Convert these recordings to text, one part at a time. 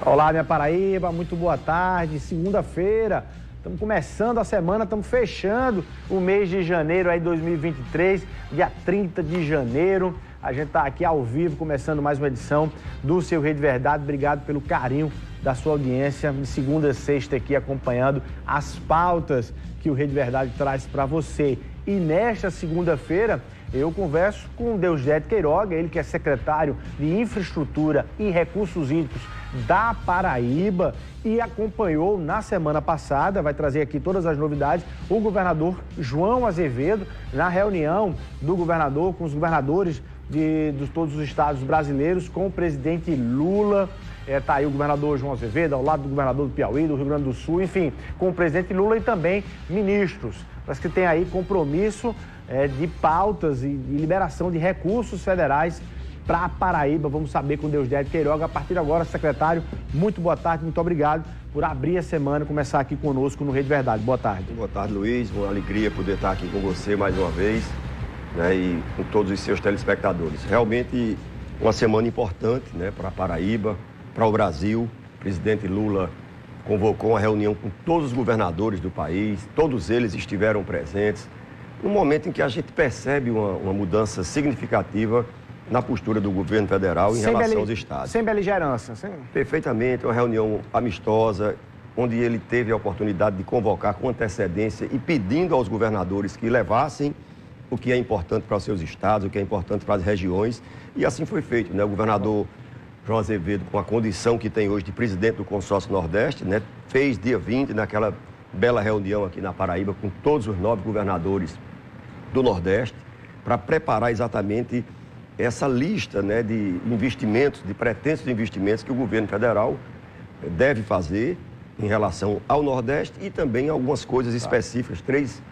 Olá, minha Paraíba, muito boa tarde. Segunda-feira, estamos começando a semana, estamos fechando o mês de janeiro aí 2023, dia 30 de janeiro. A gente está aqui ao vivo, começando mais uma edição do seu Rede Verdade. Obrigado pelo carinho da sua audiência, de segunda a sexta aqui acompanhando as pautas que o Rede Verdade traz para você. E nesta segunda-feira, eu converso com o Deusdedito Queiroga, ele que é secretário de Infraestrutura e Recursos Hídricos da Paraíba e acompanhou na semana passada, vai trazer aqui todas as novidades, o governador João Azevedo, na reunião do governador com os governadores de todos os estados brasileiros, com o presidente Lula. Está aí o governador João Azevedo, ao lado do governador do Piauí, do Rio Grande do Sul, enfim, com o presidente Lula e também ministros. Parece que tem aí compromisso de pautas e liberação de recursos federais para a Paraíba. Vamos saber com o Deusdedito Queiroga. A partir de agora, secretário, muito boa tarde, muito obrigado por abrir a semana e começar aqui conosco no Rede Verdade. Boa tarde. Boa tarde, Luiz. Uma alegria poder estar aqui com você mais uma vez, né, e com todos os seus telespectadores. Realmente uma semana importante, né, para a Paraíba, para o Brasil. O presidente Lula convocou uma reunião com todos os governadores do país, todos eles estiveram presentes, num momento em que a gente percebe uma mudança significativa na postura do governo federal em relação aos estados. Sem beligerância. Perfeitamente, uma reunião amistosa, onde ele teve a oportunidade de convocar com antecedência e pedindo aos governadores que levassem o que é importante para os seus estados, o que é importante para as regiões, e assim foi feito, né? O governador João Azevedo, com a condição que tem hoje de presidente do Consórcio Nordeste, né, fez dia 20, naquela bela reunião aqui na Paraíba, com todos os 9 governadores do Nordeste, para preparar exatamente essa lista, né, de investimentos, de pretensos investimentos que o governo federal deve fazer em relação ao Nordeste e também algumas coisas específicas, 3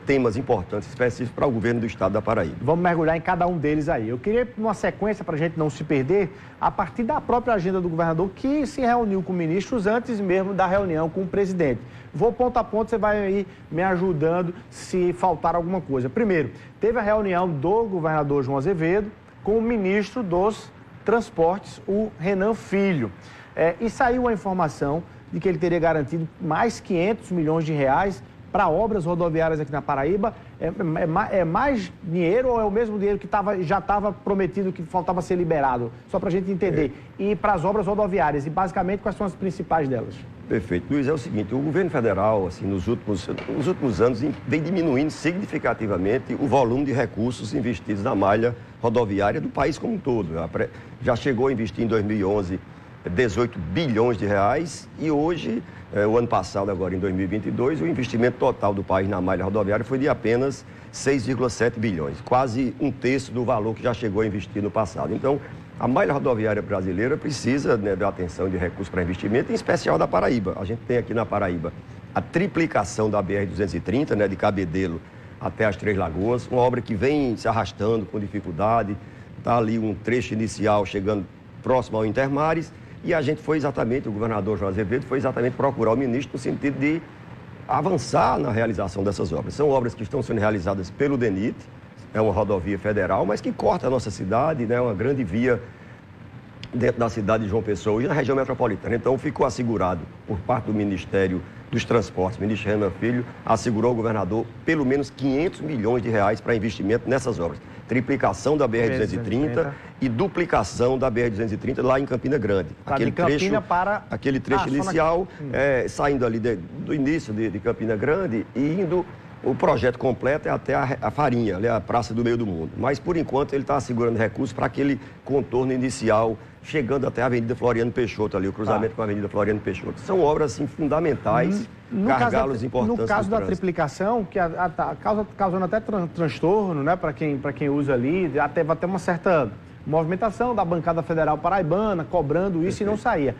temas importantes, específicos para o governo do estado da Paraíba. Vamos mergulhar em cada um deles aí. Eu queria, numa sequência, para a gente não se perder, a partir da própria agenda do governador, que se reuniu com ministros antes mesmo da reunião com o presidente. Vou ponto a ponto, você vai aí me ajudando se faltar alguma coisa. Primeiro, teve a reunião do governador João Azevedo com o ministro dos Transportes, o Renan Filho. E saiu a informação de que ele teria garantido mais 500 milhões de reais para obras rodoviárias aqui na Paraíba. É mais dinheiro ou é o mesmo dinheiro que já estava prometido, que faltava ser liberado? Só para a gente entender. E para as obras rodoviárias, e basicamente quais são as principais delas? Perfeito. Luiz, é o seguinte, o governo federal, assim, nos últimos anos, vem diminuindo significativamente o volume de recursos investidos na malha rodoviária do país como um todo. Já chegou a investir em 2011 18 bilhões de reais e hoje, o ano passado, agora em 2022, o investimento total do país na malha rodoviária foi de apenas 6,7 bilhões, quase um terço do valor que já chegou a investir no passado. Então, a malha rodoviária brasileira precisa, né, da atenção de recursos para investimento, em especial da Paraíba. A gente tem aqui na Paraíba a triplicação da BR-230, né, de Cabedelo até as Três Lagoas, uma obra que vem se arrastando com dificuldade, está ali um trecho inicial chegando próximo ao Intermares, e a gente foi exatamente, o governador João Azevedo foi exatamente procurar o ministro no sentido de avançar na realização dessas obras. São obras que estão sendo realizadas pelo DENIT, é uma rodovia federal, mas que corta a nossa cidade, né, uma grande via dentro da cidade de João Pessoa e na região metropolitana. Então, ficou assegurado por parte do Ministério dos Transportes, o ministro Renan Filho, assegurou ao governador pelo menos 500 milhões de reais para investimento nessas obras. Triplicação da BR-230 e duplicação da BR-230 lá em Campina Grande. Aquele trecho inicial, saindo ali do início de Campina Grande e indo, o projeto completo é até a Farinha, ali a Praça do Meio do Mundo. Mas, por enquanto, ele está assegurando recursos para aquele contorno inicial, chegando até a Avenida Floriano Peixoto, ali, o cruzamento com a Avenida Floriano Peixoto. São obras, assim, fundamentais, gargalos importantes. No caso da triplicação, que causando até transtorno, né, para quem usa ali, vai ter uma certa movimentação da bancada federal paraibana, cobrando isso. Perfeito. E não saía.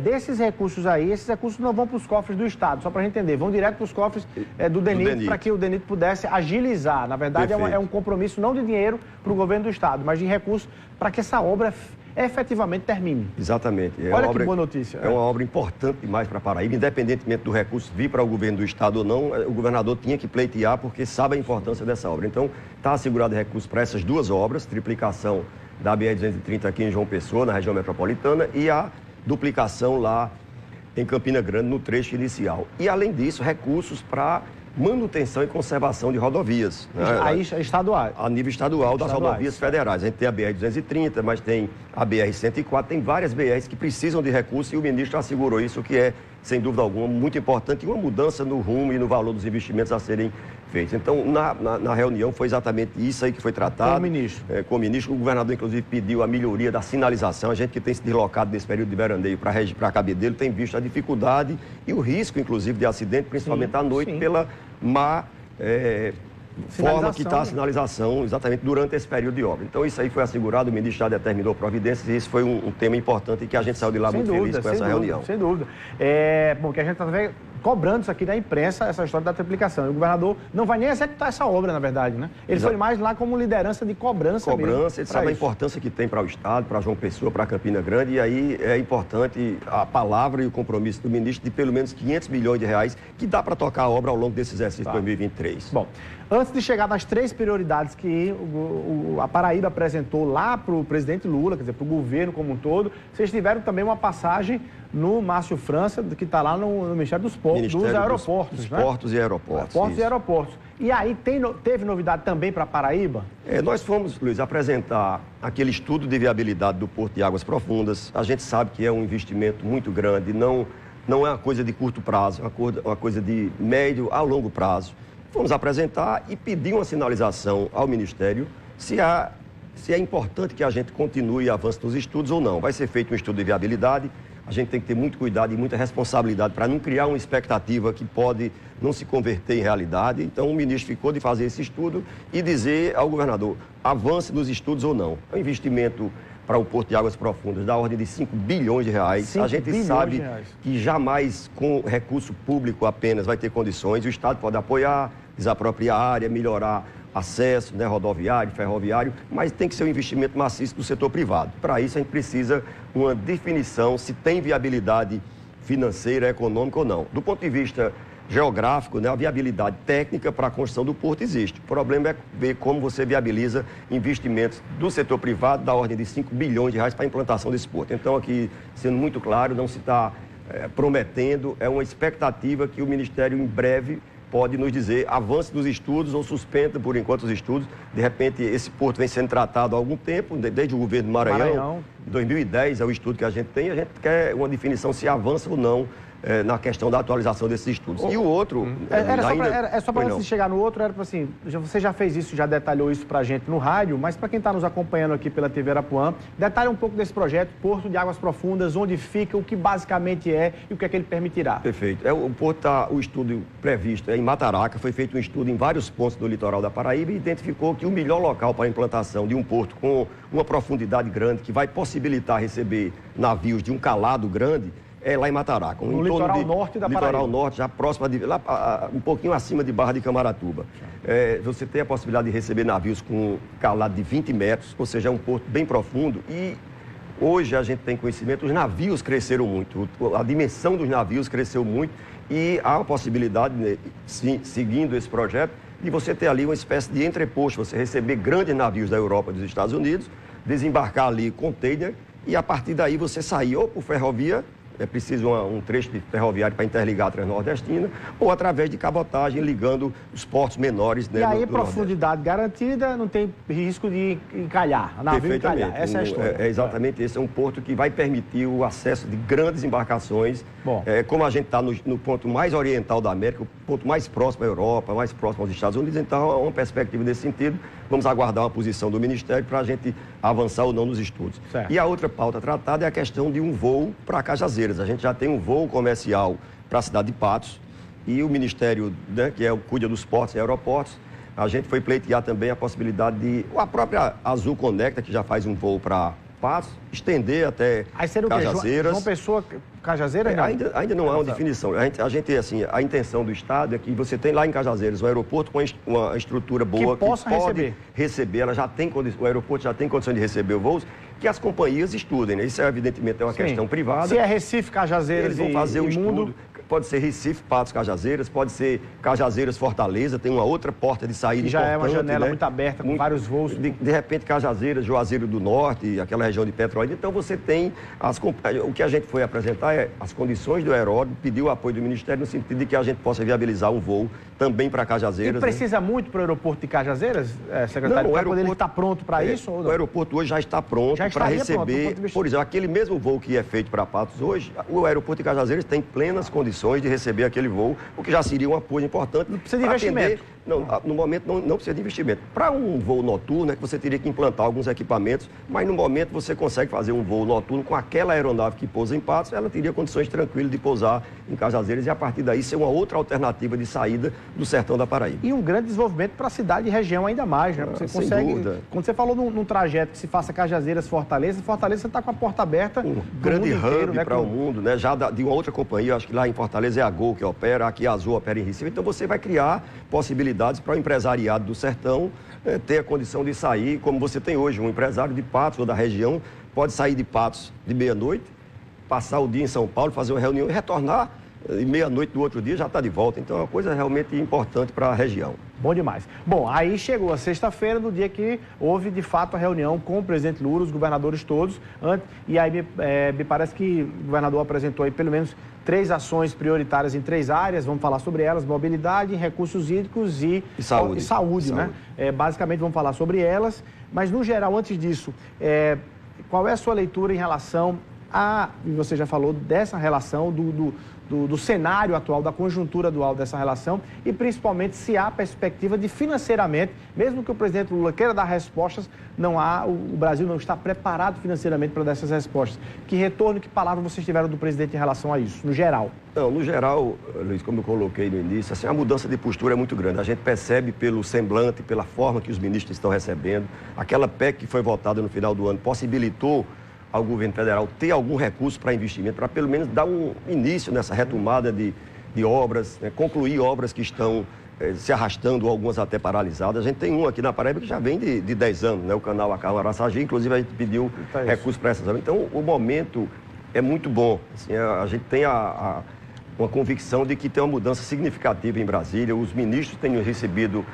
Desses recursos aí, esses recursos não vão para os cofres do Estado, só para a gente entender, vão direto para os cofres do DENIT, para que o DENIT pudesse agilizar. Na verdade, é um compromisso não de dinheiro para o governo do Estado, mas de recursos para que essa obra efetivamente termine. Exatamente. Olha que boa notícia. É uma obra importante demais para a Paraíba, independentemente do recurso vir para o governo do Estado ou não, o governador tinha que pleitear porque sabe a importância dessa obra. Então, está assegurado recurso para essas duas obras, triplicação da BR-230 aqui em João Pessoa, na região metropolitana, e a duplicação lá em Campina Grande, no trecho inicial. E, além disso, recursos para manutenção e conservação de rodovias. Aí estadual. A nível estadual das rodovias federais. A gente tem a BR-230, mas tem a BR-104, tem várias BRs que precisam de recursos e o ministro assegurou isso, que é, sem dúvida alguma, muito importante e uma mudança no rumo e no valor dos investimentos a serem feitos. Então, na reunião foi exatamente isso aí que foi tratado. Com o ministro. Com o ministro. O governador, inclusive, pediu a melhoria da sinalização. A gente que tem se deslocado nesse período de veraneio para Cabedelo tem visto a dificuldade e o risco, inclusive, de acidente, principalmente à noite, pela má forma que está a sinalização exatamente durante esse período de obra. Então, isso aí foi assegurado, o ministro já determinou providências e isso foi um tema importante e que a gente saiu de lá muito feliz com essa reunião. Sem dúvida. Bom, que a gente está cobrando isso aqui da imprensa, essa história da triplicação. E o governador não vai nem executar essa obra, na verdade, né? Ele foi mais lá como liderança de cobrança mesmo. Ele sabe a importância que tem para o Estado, para João Pessoa, para Campina Grande, e aí é importante a palavra e o compromisso do ministro de pelo menos 500 milhões de reais, que dá para tocar a obra ao longo desse exercício de 2023. Bom, antes de chegar nas 3 prioridades que a Paraíba apresentou lá para o presidente Lula, quer dizer, para o governo como um todo, vocês tiveram também uma passagem no Márcio França, que está lá no Ministério dos Portos, dos Aeroportos, dos né? Portos e Aeroportos. Portos e Aeroportos. E aí, teve novidade também para a Paraíba? Nós fomos, Luiz, apresentar aquele estudo de viabilidade do Porto de Águas Profundas. A gente sabe que é um investimento muito grande, não é uma coisa de curto prazo, é uma coisa de médio a longo prazo. Fomos apresentar e pedir uma sinalização ao Ministério se é importante que a gente continue e avance nos estudos ou não. Vai ser feito um estudo de viabilidade. A gente tem que ter muito cuidado e muita responsabilidade para não criar uma expectativa que pode não se converter em realidade. Então, o ministro ficou de fazer esse estudo e dizer ao governador, avance nos estudos ou não. É um investimento para o Porto de Águas Profundas da ordem de 5 bilhões de reais. A gente sabe que jamais com recurso público apenas vai ter condições. O Estado pode apoiar, desapropriar a área, melhorar acesso, né, rodoviário, ferroviário, mas tem que ser um investimento maciço do setor privado. Para isso, a gente precisa uma definição se tem viabilidade financeira, econômica ou não. Do ponto de vista geográfico, né, a viabilidade técnica para a construção do porto existe. O problema é ver como você viabiliza investimentos do setor privado da ordem de 5 bilhões de reais para a implantação desse porto. Então, aqui, sendo muito claro, não se está prometendo, é uma expectativa que o Ministério em breve pode nos dizer avance dos estudos ou suspenda por enquanto os estudos. De repente, esse porto vem sendo tratado há algum tempo, desde o governo do Maranhão. Em 2010 é o estudo que a gente tem, a gente quer uma definição se avança ou não na questão da atualização desses estudos. E o outro... É só para antes de chegar no outro, era para assim, você já fez isso, já detalhou isso para a gente no rádio, mas para quem está nos acompanhando aqui pela TV Arapuã, detalhe um pouco desse projeto, Porto de Águas Profundas, onde fica, o que basicamente é e o que é que ele permitirá. Perfeito. O porto o estudo previsto é em Mataraca, foi feito um estudo em vários pontos do litoral da Paraíba e identificou que o melhor local para a implantação de um porto com uma profundidade grande, que vai possibilitar receber navios de um calado grande, é lá em Mataraca. No litoral norte da Paraíba. Litoral norte, já próximo, lá um pouquinho acima de Barra de Camaratuba. Você tem a possibilidade de receber navios com calado de 20 metros, ou seja, é um porto bem profundo. E hoje a gente tem conhecimento, os navios cresceram muito, a dimensão dos navios cresceu muito e há a possibilidade, né, seguindo esse projeto, de você ter ali uma espécie de entreposto, você receber grandes navios da Europa e dos Estados Unidos, desembarcar ali container e a partir daí você sair ou por ferrovia, é preciso um trecho de ferroviário para interligar a Transnordestina, ou através de cabotagem, ligando os portos menores. Né, e aí, profundidade garantida, não tem risco de encalhar, a navio encalhar. Essa é a história. Exatamente, esse é um porto que vai permitir o acesso de grandes embarcações. Como a gente está no ponto mais oriental da América, o ponto mais próximo à Europa, mais próximo aos Estados Unidos, então há uma perspectiva nesse sentido. Vamos aguardar uma posição do Ministério para a gente avançar ou não nos estudos. Certo. E a outra pauta tratada é a questão de um voo para Cajazeiras. A gente já tem um voo comercial para a cidade de Patos e o Ministério, né, que cuida dos portos e aeroportos, a gente foi pleitear também a possibilidade de a própria Azul Conecta, que já faz um voo para Patos, estender até Cajazeiras. João Pessoa, Cajazeiras? Ainda não há uma definição. A gente, assim, a intenção do Estado é que você tem lá em Cajazeiras um aeroporto com uma estrutura boa que pode receber. O aeroporto já tem condição de receber voos, que as companhias estudem, né? Isso, evidentemente, é uma questão privada. Se é Recife, Cajazeiras eles vão fazer o estudo. pode ser Recife, Patos, Cajazeiras, pode ser Cajazeiras, Fortaleza, tem uma outra porta de saída já importante. É uma janela, né? Muito aberta, com vários voos. De repente, Cajazeiras, Juazeiro do Norte, aquela região de Petrolina. Então, você tem... O que a gente foi apresentar é as condições do aeródromo, pediu o apoio do Ministério no sentido de que a gente possa viabilizar um voo também para Cajazeiras. E precisa muito para o aeroporto de Cajazeiras, secretário? Para poder ele estar pronto para isso? Ou não? O aeroporto hoje já está pronto para receber... Por exemplo, aquele mesmo voo que é feito para Patos hoje, o aeroporto de Cajazeiras tem plenas condições de receber aquele voo, o que já seria um apoio importante. Não precisa de investimento. No momento não precisa de investimento. Para um voo noturno é que você teria que implantar alguns equipamentos, mas no momento você consegue fazer um voo noturno com aquela aeronave que pousa em Patos, ela teria condições tranquilas de pousar em Cajazeiras e a partir daí ser uma outra alternativa de saída do sertão da Paraíba. E um grande desenvolvimento para a cidade e região ainda mais, né? Você consegue, dúvida. Quando você falou num trajeto que se faça Cajazeiras, Fortaleza você está com a porta aberta. Um grande hub para o mundo, né? Já de uma outra companhia, acho que lá em Fortaleza é a Gol que opera, aqui a Azul opera em Recife, então você vai criar possibilidades para o empresariado do sertão ter a condição de sair, como você tem hoje, um empresário de Patos ou da região pode sair de Patos de meia-noite, passar o dia em São Paulo, fazer uma reunião e retornar e meia-noite do outro dia já está de volta. Então é uma coisa realmente importante para a região. Bom demais. Bom, aí chegou a sexta-feira, no dia que houve, de fato, a reunião com o presidente Lula, os governadores todos, e aí me parece que o governador apresentou aí pelo menos 3 ações prioritárias em 3 áreas, vamos falar sobre elas: mobilidade, recursos hídricos e saúde, né? Basicamente vamos falar sobre elas, mas no geral, antes disso, qual é a sua leitura em relação e você já falou dessa relação, do cenário atual, da conjuntura atual dessa relação e principalmente se há perspectiva de financeiramente, mesmo que o presidente Lula queira dar respostas, o Brasil não está preparado financeiramente para dar essas respostas. Que retorno, que palavra vocês tiveram do presidente em relação a isso, no geral? Não, no geral, Luiz, como eu coloquei no início, assim, a mudança de postura é muito grande. A gente percebe pelo semblante, pela forma que os ministros estão recebendo. Aquela PEC que foi votada no final do ano possibilitou ao governo federal ter algum recurso para investimento, para pelo menos dar um início nessa retomada de obras, né? Concluir obras que estão se arrastando, algumas até paralisadas. A gente tem um aqui na Paraíba que já vem de 10 anos, né? O canal Acarão-Araçagi, inclusive a gente pediu recurso para essas obras. Então, o momento é muito bom. Assim, a gente tem uma convicção de que tem uma mudança significativa em Brasília. Os ministros têm recebido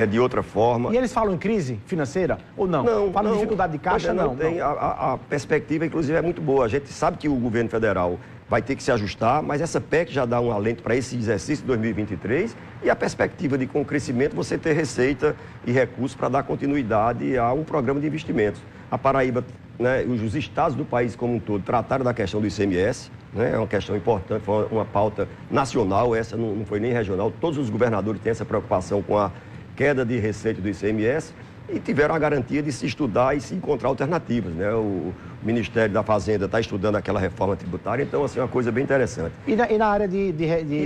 de outra forma. E eles falam em crise financeira ou não? Não. Falam em dificuldade de caixa? Não. A perspectiva, inclusive, é muito boa. A gente sabe que o governo federal vai ter que se ajustar, mas essa PEC já dá um alento para esse exercício de 2023 e a perspectiva de, com o crescimento, você ter receita e recursos para dar continuidade a um programa de investimentos. A Paraíba, né, os estados do país como um todo trataram da questão do ICMS, né, é uma questão importante, foi uma pauta nacional, essa não foi nem regional. Todos os governadores têm essa preocupação com a queda de receita do ICMS e tiveram a garantia de se estudar e se encontrar alternativas, né? O Ministério da Fazenda está estudando aquela reforma tributária, então, assim, é uma coisa bem interessante. E na área de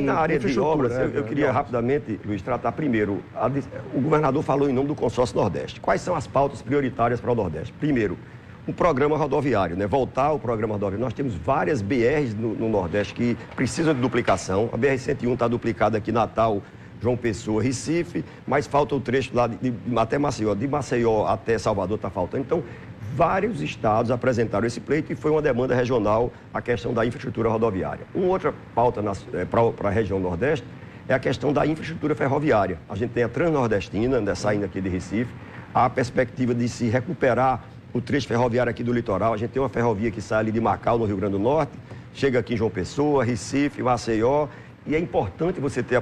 na área de obras, eu queria rapidamente, Luiz, tratar primeiro, o governador falou em nome do Consórcio Nordeste. Quais são as pautas prioritárias para o Nordeste? Primeiro, o programa rodoviário, né? Voltar ao programa rodoviário. Nós temos várias BRs no Nordeste que precisam de duplicação. A BR-101 está duplicada aqui, Natal, João Pessoa, Recife, mas falta o trecho lá até Maceió. De Maceió até Salvador está faltando. Então, vários estados apresentaram esse pleito e foi uma demanda regional a questão da infraestrutura rodoviária. Uma outra pauta para a região Nordeste é a questão da infraestrutura ferroviária. A gente tem a Transnordestina, né, saindo aqui de Recife, a perspectiva de se recuperar o trecho ferroviário aqui do litoral. A gente tem uma ferrovia que sai ali de Macau, no Rio Grande do Norte, chega aqui em João Pessoa, Recife, Maceió. E é importante você ter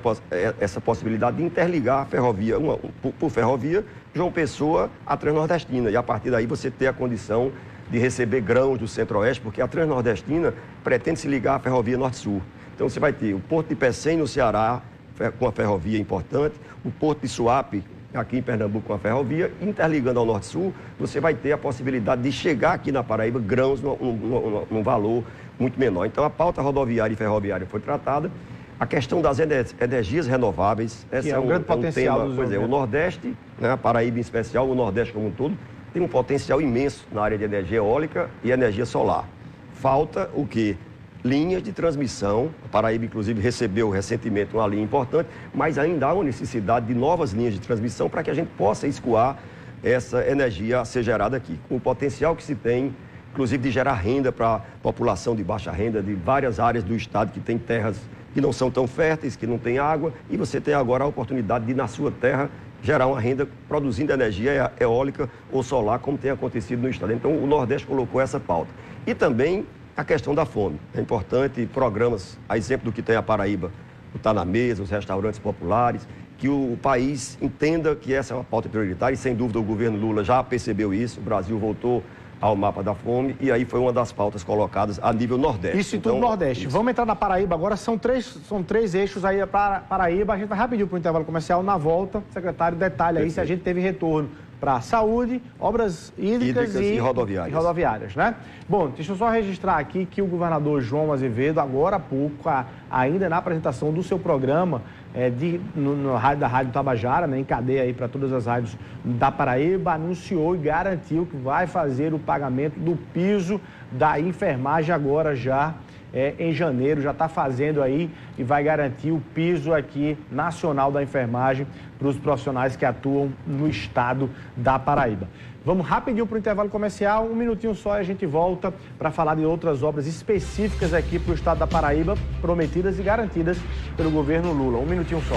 essa possibilidade de interligar a ferrovia, por ferrovia, João Pessoa à Transnordestina. E a partir daí você ter a condição de receber grãos do Centro-Oeste, porque a Transnordestina pretende se ligar à ferrovia Norte-Sul. Então você vai ter o Porto de Pecém, no Ceará, com a ferrovia importante, o Porto de Suape, aqui em Pernambuco, com a ferrovia, interligando ao Norte-Sul, você vai ter a possibilidade de chegar aqui na Paraíba grãos num valor muito menor. Então a pauta rodoviária e ferroviária foi tratada. A questão das energias renováveis, esse é um grande potencial. Pois é, o Nordeste, né, a Paraíba em especial, o Nordeste como um todo, tem um potencial imenso na área de energia eólica e energia solar. Falta o quê? Linhas de transmissão. A Paraíba, inclusive, recebeu recentemente uma linha importante, mas ainda há uma necessidade de novas linhas de transmissão para que a gente possa escoar essa energia a ser gerada aqui. Com o potencial que se tem, inclusive, de gerar renda para a população de baixa renda de várias áreas do estado que tem terras que não são tão férteis, que não têm água, e você tem agora a oportunidade de, na sua terra, gerar uma renda produzindo energia eólica ou solar, como tem acontecido no estado. Então, o Nordeste colocou essa pauta. E também a questão da fome. É importante programas, a exemplo do que tem a Paraíba, o Tá na Mesa, os restaurantes populares, que o país entenda que essa é uma pauta prioritária, e sem dúvida o governo Lula já percebeu isso, o Brasil voltou ao mapa da fome, e aí foi uma das pautas colocadas a nível Nordeste. Isso em todo o Nordeste. Isso. Vamos entrar na Paraíba agora, são três eixos aí para Paraíba. A gente vai rapidinho para o intervalo comercial. Na volta, secretário, detalhe aí se a gente teve retorno para saúde, obras hídricas e rodoviárias, né? Bom, deixa eu só registrar aqui que o governador João Azevedo, agora há pouco, ainda na apresentação do seu programa, da Rádio Tabajara, né, em cadeia aí para todas as rádios da Paraíba, anunciou e garantiu que vai fazer o pagamento do piso da enfermagem agora já em janeiro, já está fazendo aí e vai garantir o piso aqui nacional da enfermagem para os profissionais que atuam no estado da Paraíba. Vamos rapidinho para o intervalo comercial, um minutinho só e a gente volta para falar de outras obras específicas aqui para o estado da Paraíba, prometidas e garantidas pelo governo Lula. Um minutinho só.